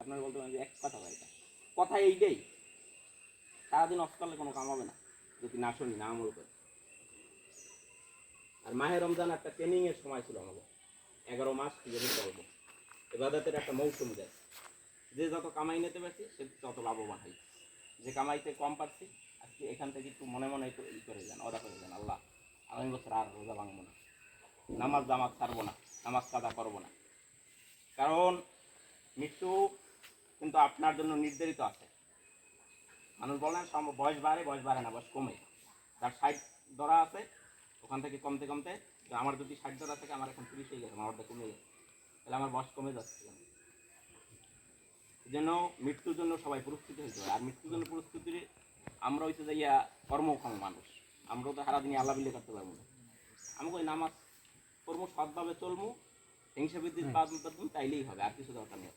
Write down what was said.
আপনার বলতে পারেন যে এক কথা ভাই, কথা এইটাই, সারাদিন অফ করলে কোনো কাম হবে না যদি না শুনি, না আমল করে। আর মাহে রমজান একটা ট্রেনিং এর সময় ছিল আমাদের, 11 মাস কিভাবে চলবো, ইবাদতের একটা মৌসুম দেয়। যে যত কামাই নিতে পারছি সে তত লাভবান হয়, যে কামাইতে কম পারছি আজকে এখান থেকে একটু মনে মনে ই করে যান, অদা করে যান, আল্লাহ আগামী বছর আর রোজা ভাঙবো না, নামাজ জামাত ছাড়বো না, নামাজ কাদা করবো না। কারণ মৃত্যু কিন্তু আপনার জন্য নির্ধারিত আছে। মানুষ বলেন বয়স বাড়ে না, বয়স কমে। তার 60 ধরা আছে, ওখান থেকে কমতে কমতে, আমার যদি 60 ধরা থাকে, আমার এখন 30 হয়ে গেছে, আমার অর্ধেক কমে গেছে, তাহলে আমার বয়স কমে যাচ্ছে। এই জন্য মৃত্যুর জন্য সবাই প্রস্তুতি হইতে হয়। আর মৃত্যুর জন্য প্রস্তুতি আমরা হইতে যাইয়া কর্মক্ষম মানুষ, আমরা তো সারাদিন আল্লাহ বিল্লে করতে পারবো না। আমাকে ওই নামাজ কর্ম সৎভাবে চলবো, হিংসা বৃদ্ধির তাইলেই হবে, আর কিছু দরকার নেই।